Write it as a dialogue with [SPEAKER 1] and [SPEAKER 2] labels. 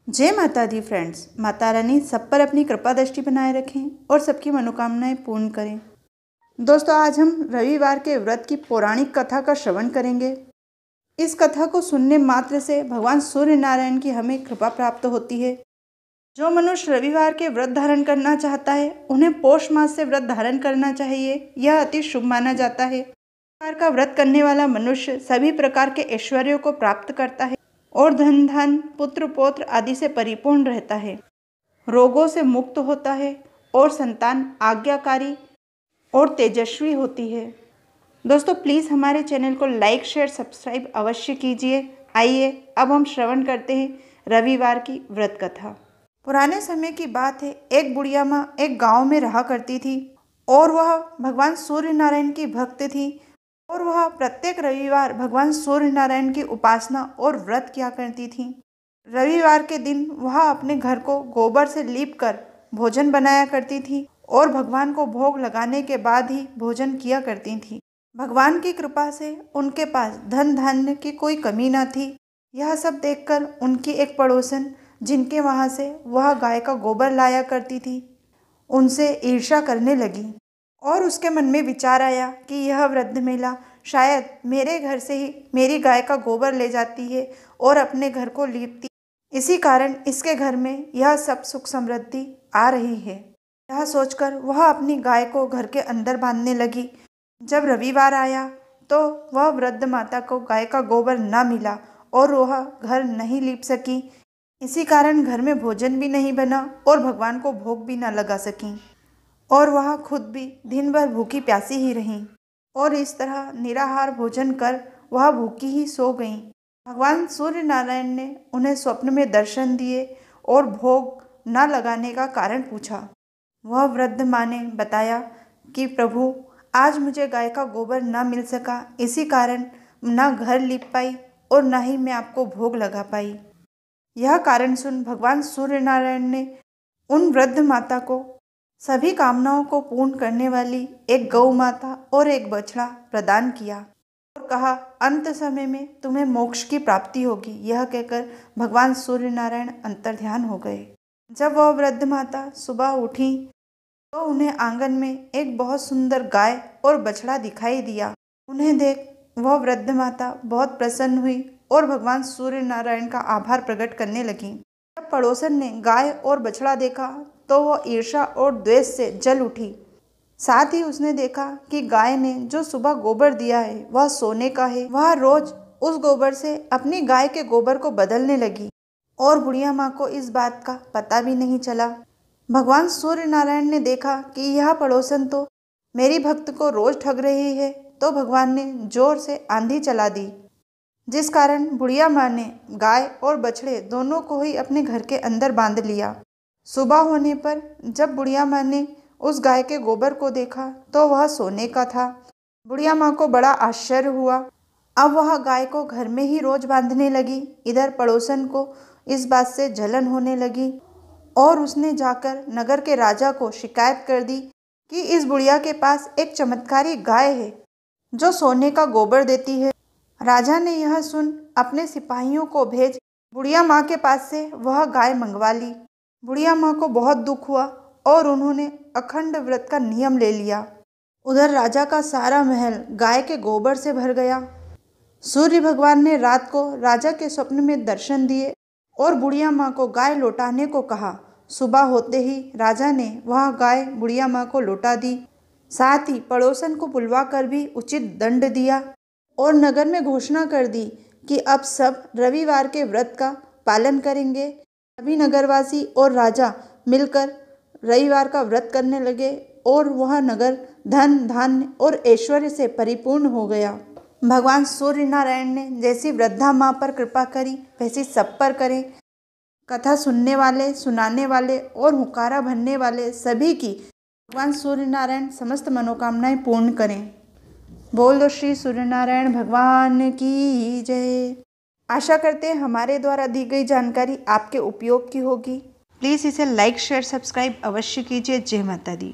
[SPEAKER 1] जय माता दी फ्रेंड्स। माता रानी सब पर अपनी कृपा दृष्टि बनाए रखें और सबकी मनोकामनाएं पूर्ण करें। दोस्तों, आज हम रविवार के व्रत की पौराणिक कथा का श्रवण करेंगे। इस कथा को सुनने मात्र से भगवान सूर्य नारायण की हमें कृपा प्राप्त होती है। जो मनुष्य रविवार के व्रत धारण करना चाहता है उन्हें पौष मास से व्रत धारण करना चाहिए। यह अति शुभ माना जाता है। रविवार का व्रत करने वाला मनुष्य सभी प्रकार के ऐश्वर्यों को प्राप्त करता है और धन धान पुत्र पौत्र आदि से परिपूर्ण रहता है, रोगों से मुक्त होता है और संतान आज्ञाकारी और तेजस्वी होती है। दोस्तों, प्लीज़ हमारे चैनल को लाइक शेयर सब्सक्राइब अवश्य कीजिए। आइए अब हम श्रवण करते हैं रविवार की व्रत कथा। पुराने समय की बात है। एक बुढ़िया माँ एक गांव में रहा करती थी और वह भगवान सूर्य नारायण की भक्त थी और वह प्रत्येक रविवार भगवान सूर्य नारायण की उपासना और व्रत किया करती थी। रविवार के दिन वह अपने घर को गोबर से लीपकर भोजन बनाया करती थी और भगवान को भोग लगाने के बाद ही भोजन किया करती थी। भगवान की कृपा से उनके पास धन धान्य की कोई कमी न थी। यह सब देखकर उनकी एक पड़ोसन, जिनके वहाँ से वह गाय का गोबर लाया करती थी, उनसे ईर्ष्या करने लगी और उसके मन में विचार आया कि यह वृद्ध महिला शायद मेरे घर से ही मेरी गाय का गोबर ले जाती है और अपने घर को लीपती, इसी कारण इसके घर में यह सब सुख समृद्धि आ रही है। यह सोचकर वह अपनी गाय को घर के अंदर बांधने लगी। जब रविवार आया तो वह वृद्ध माता को गाय का गोबर न मिला और वह घर नहीं लीप सकी। इसी कारण घर में भोजन भी नहीं बना और भगवान को भोग भी न लगा सकी और वह खुद भी दिन भर भूखी प्यासी ही रहीं और इस तरह निराहार भोजन कर वह भूखी ही सो गईं। भगवान सूर्य नारायण ने उन्हें स्वप्न में दर्शन दिए और भोग न लगाने का कारण पूछा। वह वृद्ध माँ ने बताया कि प्रभु, आज मुझे गाय का गोबर न मिल सका, इसी कारण न घर लीप पाई और न ही मैं आपको भोग लगा पाई। यह कारण सुन भगवान सूर्य नारायण ने उन वृद्ध माता को सभी कामनाओं को पूर्ण करने वाली एक गौ माता और एक बछड़ा प्रदान किया और कहा, अंत समय में तुम्हें मोक्ष की प्राप्ति होगी। यह कहकर भगवान सूर्य नारायण अंतर्ध्यान हो गए। जब वह वृद्ध माता सुबह उठी तो उन्हें आंगन में एक बहुत सुंदर गाय और बछड़ा दिखाई दिया। उन्हें देख वह वृद्ध माता बहुत प्रसन्न हुई और भगवान सूर्य नारायण का आभार प्रकट करने लगी। जब पड़ोसन ने गाय और बछड़ा देखा तो वह ईर्ष्या और द्वेष से जल उठी। साथ ही उसने देखा कि गाय ने जो सुबह गोबर दिया है वह सोने का है। वह रोज उस गोबर से अपनी गाय के गोबर को बदलने लगी और बुढ़िया माँ को इस बात का पता भी नहीं चला। भगवान सूर्य नारायण ने देखा कि यह पड़ोसन तो मेरी भक्त को रोज ठग रही है, तो भगवान ने जोर से आंधी चला दी, जिस कारण बुढ़िया माँ ने गाय और बछड़े दोनों को ही अपने घर के अंदर बांध लिया। सुबह होने पर जब बुढ़िया माँ ने उस गाय के गोबर को देखा तो वह सोने का था। बुढ़िया माँ को बड़ा आश्चर्य हुआ। अब वह गाय को घर में ही रोज बांधने लगी। इधर पड़ोसन को इस बात से जलन होने लगी और उसने जाकर नगर के राजा को शिकायत कर दी कि इस बुढ़िया के पास एक चमत्कारी गाय है जो सोने का गोबर देती है। राजा ने यह सुन अपने सिपाहियों को भेज बुढ़िया माँ के पास से वह गाय मंगवा ली। बुढ़िया माँ को बहुत दुख हुआ और उन्होंने अखंड व्रत का नियम ले लिया। उधर राजा का सारा महल गाय के गोबर से भर गया। सूर्य भगवान ने रात को राजा के स्वप्न में दर्शन दिए और बुढ़िया माँ को गाय लौटाने को कहा। सुबह होते ही राजा ने वह गाय बुढ़िया माँ को लौटा दी। साथ ही पड़ोसन को बुलवा कर भी उचित दंड दिया और नगर में घोषणा कर दी कि अब सब रविवार के व्रत का पालन करेंगे। सभी नगरवासी और राजा मिलकर रविवार का व्रत करने लगे और वह नगर धन धान्य और ऐश्वर्य से परिपूर्ण हो गया। भगवान सूर्य नारायण ने जैसी वृद्धा माँ पर कृपा करी वैसी सब पर करें। कथा सुनने वाले, सुनाने वाले और हुक्कारा भरने वाले सभी की भगवान सूर्य नारायण समस्त मनोकामनाएं पूर्ण करें। बोल दो श्री सूर्य नारायण भगवान की जय। आशा करते हैं हमारे द्वारा दी गई जानकारी आपके उपयोग की होगी। प्लीज़ इसे लाइक शेयर सब्सक्राइब अवश्य कीजिए। जय माता दी।